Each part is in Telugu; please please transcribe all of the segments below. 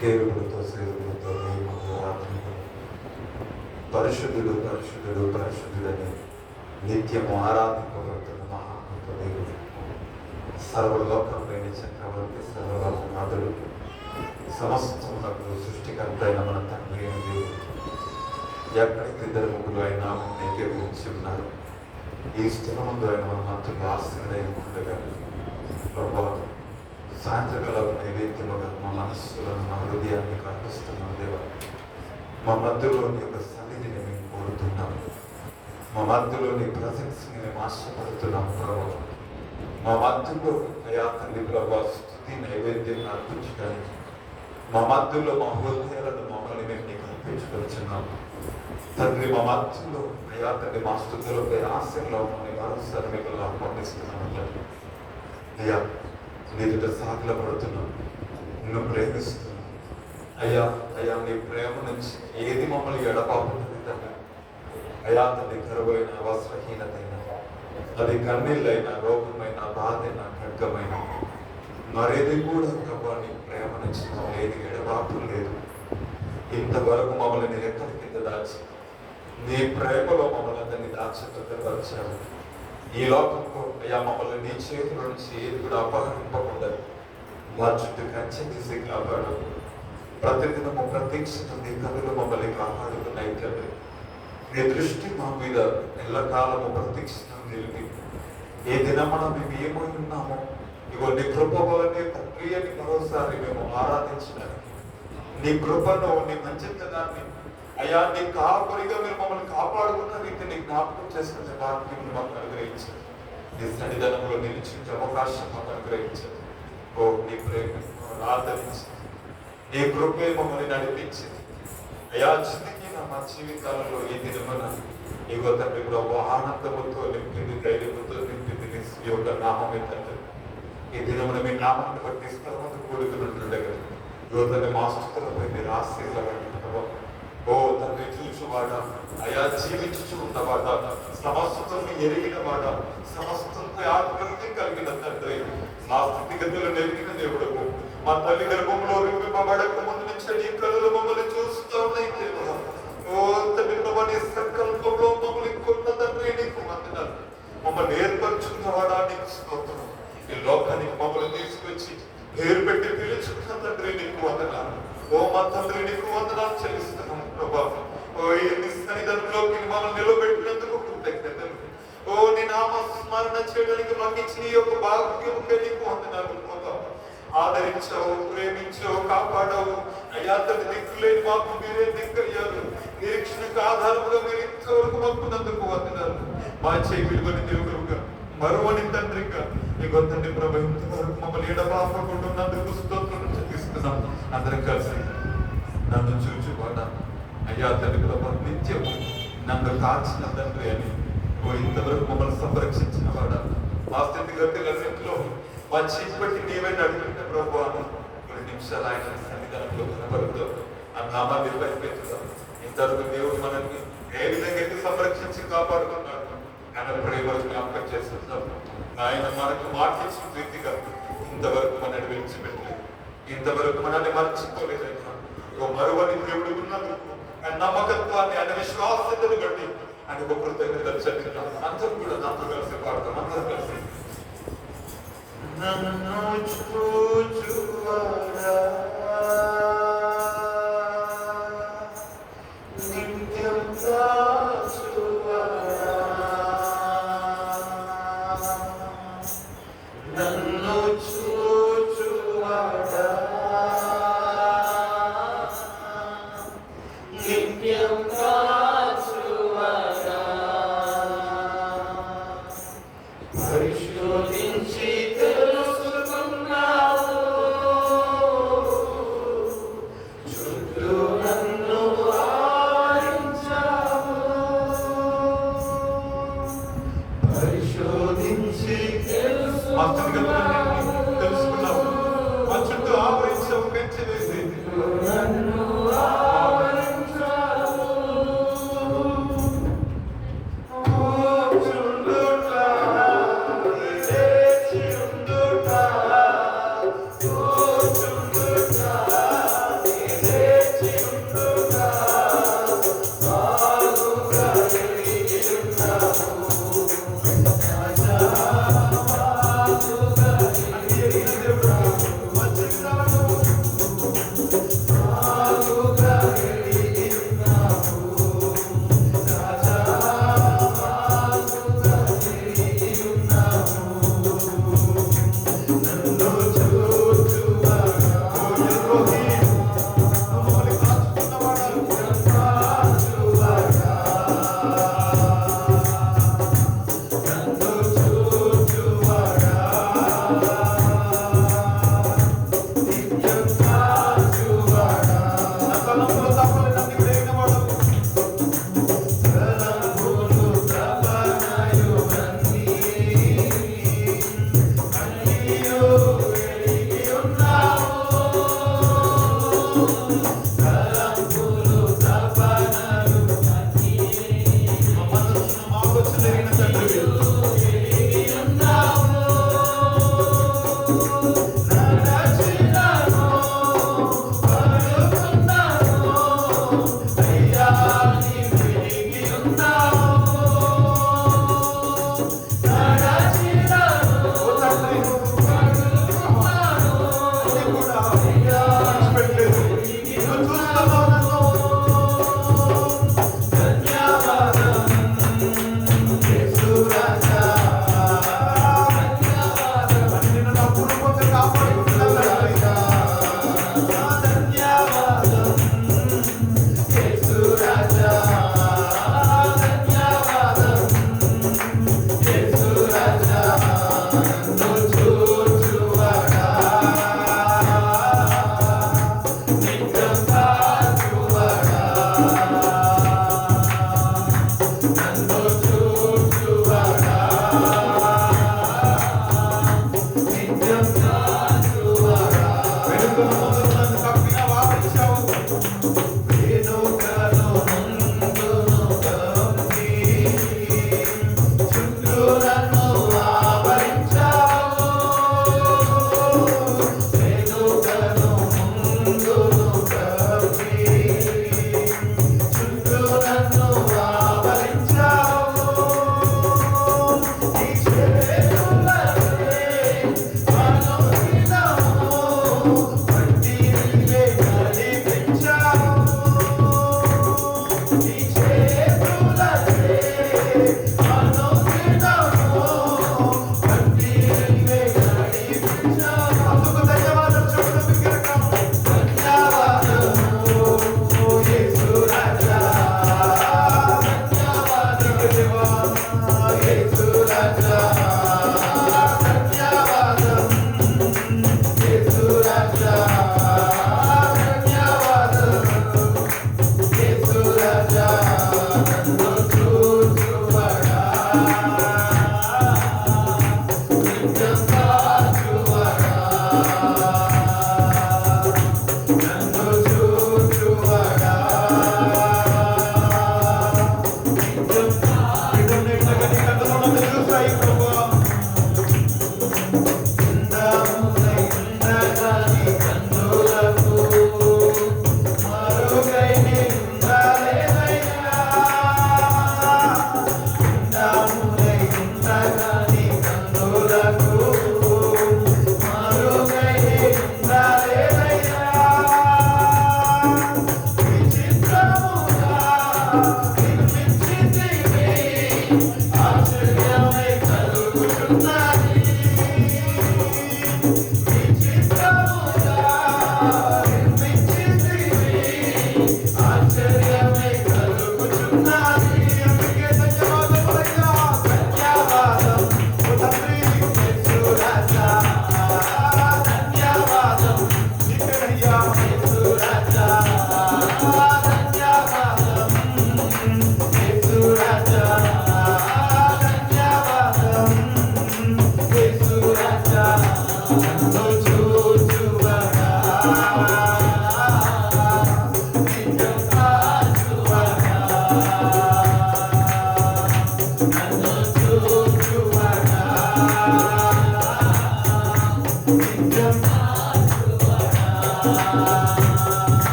కేరులతో సేవలతో పరిశుద్ధుడు పరిశుద్ధుడు పరిశుద్ధుడని నిత్యము ఆరాధింపబడుతున్న మహాగొప్ప దేవుడు, సర్వలోకంపైన చక్రవర్తి, సర్వలోకనాథుడు, సమస్తమునకు సృష్టికర్త అయిన మన తండ్రి అయిన దేవుడు. ఎక్కడికి ఇద్దరు ముగ్గురు అయినా నీకే గురించి ఉన్నారు. ఈ స్థిరమందు అయిన మన మంత్రులు ఆశ్రయ ఉండగా ప్రభావ సాయంత్రకాల నైవేద్యముగా మా మనస్సులను, మా హృదయాన్ని కనిపిస్తున్నాం దేవా. మా మధ్యలోని యొక్క సన్నిధిని మేము కోరుతున్నాము. మా మధ్యలోని ప్రశంసని మేము ఆశపడుతున్నాం ప్రభావ. మా మధ్యలో అయా తండ్రి ప్రభావ స్తుతి నైవేద్యం అర్పించడానికి మా మధ్యలో మా హృదయాలను మమ్మల్ని మేము నీకు అర్పించుకొచ్చున్నాము తండ్రి. మా మధ్యలో అయా తండ్రి మా స్థుతులపై ఆశయంలో మమ్మల్ని మరోసారి మీకు ఆహ్వానిస్తున్నాము తండ్రి. అయ్యా నీదుట సాగుల పడుతున్నాం, నిన్ను ప్రేమిస్తున్నాం అయ్యా. అయ్యా నీ ప్రేమ నుంచి ఏది మమ్మల్ని ఎడబాపుతుంది తండ్రి. అయా తండ్రి కరువైన, వస్త్రహీనతైన, అది కన్నీళ్ళైనా, రోగమైన, బాధైన, ఖడ్గమైన, మరేది కూడా ప్రభావ నీ ప్రేమ నుంచి మమ్మల్ని ఏది ఎడబాపు లేదు. ఇంతవరకు మమ్మల్ని ఎక్కడి కింద దాచి నీ ప్రేమలో మమ్మల్ని అందరినీ దాచిపరచావు. ఈ లోకంలో అయ్యా మమ్మల్ని నీ చేతుల నుంచి ఏది కూడా అపహరింపకుండా మా చుట్టూ కంచె తీసి కాపాడు. ప్రతిదినము ప్రతీక్షితం నీ కనులు మమ్మల్ని కాపాడుతున్నాయి తండ్రి. నీ దృష్టి మా మీద ఎల్లకాలము ప్రతీక్షితం నిలిపి ఏ దినమున మేము ఏమై ఉన్నామో ఇగో నీ కృప వలనే తండ్రి అని మరోసారి మేము ఆరాధించడానికి, నీ కృపను, నీ మంచితనాన్ని అయ్యా నీ కాపరిగా మీరు మమ్మల్ని కాపాడుకున్న రీతిని జ్ఞాపకం చేసుకునే భాగ్యం మాకు అనుగ్రహించారు. నీ సన్నిధానంలో నిలిచించే అవకాశం మాకు అనుగ్రహించారు. ఓ నీ ప్రేమ ఆదరించి నీ కృపే మమ్మల్ని నడిపించింది అయ్యా. చితికిన మా జీవితాలలో ఈ దినమున ఇగో తండ్రి కూడా ఆనందముతో నింపింది, ధైర్యముతో నింపింది నీ యొక్క నామమే తండ్రి. ఈ దినమున మీ నామాన్ని బట్టి స్థలమంతా కూడుకున్నట్లుండగా ఇగో తండ్రి మా స్థుతులపై మీరు ఆశీర్వాదం. ఓ తండ్రి చూచువాడ అయా, జీవించు ఉన్నవాడ, సమస్తను ఎరిగిన వాడ, సమస్తంపై ఆత్మహత్య కలిగిన తండ్రి, నా స్థితిగతులను ఎరిగిన దేవుడు, మా తల్లి గర్భంలో రూపింపబడక ముందు నుంచి నీ కళలు మమ్మల్ని చూస్తూ ఉన్నాయి దేవుడు. ఓ తండ్రి నీ సంకల్పంలో మమ్మల్ని కొన్న తండ్రి నీకు వందనాలు. మమ్మల్ని ఏర్పరచుకున్నవాడా నీకు స్తోత్రం. ఈ లోకానికి మమ్మల్ని తీసుకొచ్చి పేరు పెట్టి పిలుచుకున్న తండ్రి నీకు వందనాలు. ఓ మా తండ్రి నీకు వందనాలు చెల్లిస్తున్నాం ప్రభా. ఓ నీ సన్నిధానంలోకి మమ్మల్ని నిలబెట్టినందుకు కృతజ్ఞతలు. ఓ నీ నామ స్మరణ చేయడానికి మాకు ఇచ్చిన ఈ యొక్క భాగ్యముకే నీకు వందనాలు ప్రభా. ఆదరించావు, ప్రేమించావు, కాపాడావు అయ్యా తండ్రి. దిక్కులేని మాకు మీరే దిక్కయ్యారు. నిరీక్షణకు ఆధారముగా మీరు ఇంతవరకు మాకున్నందుకు వందనాలు. మా చేయి విలువని దేవుడుగా, మరువని తండ్రిగా నీకు తండ్రి ప్రభు ఇంతవరకు మమ్మల్ని ఎడబాపకుండా ఉన్నందుకు స్తోత్రం చెల్లిస్తున్నాం. అందరం కలిసి నన్ను చూచువాడా అయ్యా తండ్రి ప్రభు, నిత్యము నన్ను కాచిన తండ్రి అని ఓ ఇంతవరకు మమ్మల్ని సంరక్షించిన వాడా. మా స్థితిగతులన్నింటిలో మా చీపట్టి నీవే నడుపుకుంటే ప్రభు అని కొన్ని నిమిషాలు ఆయన సన్నిధానంలో కనబడుతూ ఆ నామాన్ని నిర్వహిస్తాం. ఇంతవరకు దేవుడు మనల్ని ఏ విధంగా అయితే సంరక్షించి కాపాడుకున్నాడు ఆయన ప్రేమను జ్ఞాపకం చేస్తున్నాం. ఆయన మనకు మార్చిన రీతిగా ఇంతవరకు మనల్ని విడిచిపెట్టలేదు, ఇంతవరకు మనల్ని మర్చిపోలేదు. మరువని దేవుడు ఉన్నందుకు ఆయన నమ్మకత్వాన్ని, ఆయన విశ్వాసతను బట్టి ఆయన ఒక కృతజ్ఞతలు చెల్లిస్తున్నాం. అందరూ కూడా నాతో కలిసి పాడతాం. అందరూ కలిసి నన్ను చూచువాడా నిత్యం కాచువాడా, నన్ను చూచువాడా నిత్యం కాచువాడా, పరిశోధించి తెలుసుకున్నావు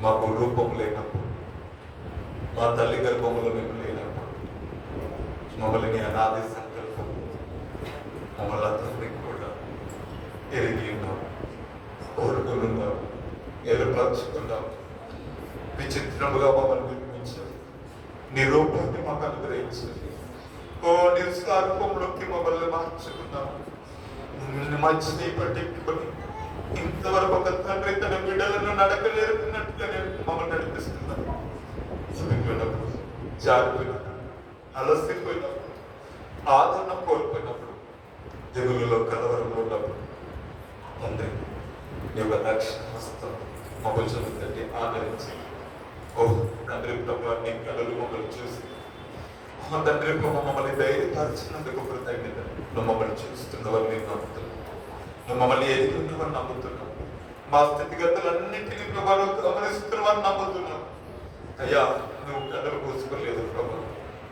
మాకు రూపం లేనప్పుడు, మా తల్లి గర్భంలో మేము లేనప్పుడు, మమ్మల్ని అనాది సంకల్పం మమ్మల్ని అందరినీ కూడా ఎరిగి ఉన్నాం, కోరుకున్నాం, ఏర్పరచుకున్నాం. విచిత్రముగా మమ్మల్ని నిర్మించాం, నీ రూపాన్ని మాకు అనుగ్రహించండి. ఓ నీ స్వరూపంలోకి మమ్మల్ని మార్చుకున్నాం. మంచిని పట్టించుకొని ఇంతవరకు ఒక తండ్రి తన బిడ్డలను నడక నేర్పినట్లుగా మమ్మల్ని జారిపోయినప్పుడు, అలసిపోయినప్పుడు, ఆదరణ కోల్పోయినప్పుడు, దిగులులో కలవరంలో ఉన్నప్పుడు తండ్రి నీ యొక్క రక్షణ హస్తం మమ్మల్ని చదువుతండి ఆదరించి, ఓ తండ్రి ప్రభు నీ కళలు మమ్మల్ని చూసి, మా తండ్రి ప్రభు మమ్మల్ని ధైర్యపరిచినందుకు కృతజ్ఞత. నువ్వు మమ్మల్ని చూస్తున్నవారు మేము నమ్ముతున్నాం, నువ్వు మమ్మల్ని ఎదుగుతున్నవారు నమ్ముతున్నాం, మా స్థితిగతులన్నింటినీ ప్రభావం గమనిస్తున్నవారు నమ్ముతున్నాం. అయ్యా నువ్వు కళలు పూసుకోలేదు ప్రభు,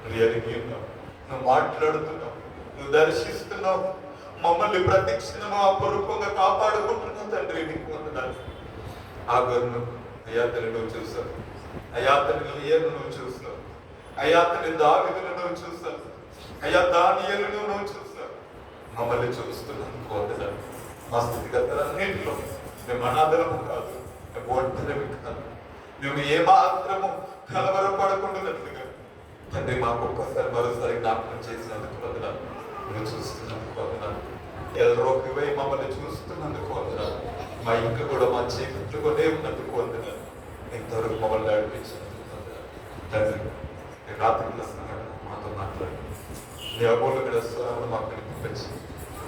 నువ్వు ఎరిగి ఉన్నావు, నువ్వు మాట్లాడుతున్నావు, నువ్వు దర్శిస్తున్నావు, మమ్మల్ని ప్రతి క్షణము అపరూపంగా కాపాడుకుంటున్నావు తండ్రి. నీకు వందనాలు. ఆగర్ను అయ్యా తల్లి నువ్వు చూసావు, అయ్యా తల్లి లియను నువ్వు చూసావు, అయ్యా తల్లి దావీదును నువ్వు చూసావు, అయ్యా దానియేలును నువ్వు చూసావు. మమ్మల్ని చూస్తున్నందుకు వందనాలు. మా స్థితిగతులన్నింటిలో మేము అనాథరము కాదు, మేము ఒంటరివి కాదు, మేము ఏమాత్రము కలవరపడకుండానట్లుగా తండ్రి మాకు ఒక్కసారి మరోసారి జ్ఞాపకం చేసినందుకు వందనాలు. నువ్వు చూస్తున్నందుకు వందనాలు. ఎల్రోకివై మమ్మల్ని చూస్తున్నందుకు వందనాలు. మా ఇంట్లో కూడా మా చీకట్లుగానే ఉన్నందుకు వందనాలు. ఇంతవరకు మమ్మల్ని నడిపించినందుకు వందనాలు. తండ్రి రాత్రి మాతో మాట్లాడి నీ అమూల్యమైన స్వరమును మాకు వినిపించి,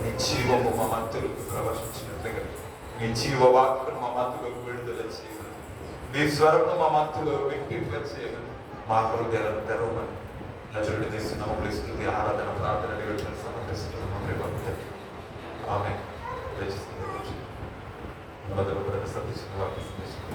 నీ జీవము మా మధ్యలోకి ప్రవర్తించినట్లుగా, నీ జీవ వాక్కును మా మధ్యలోకి విడుదల చేయమని, నీ స్వరమును మా మధ్యలో వినిపింప చేయమని, మా హృదయాలను తెరవమని నజరుడి తీసుకున్న స్థుతి ఆరాధన ప్రార్థన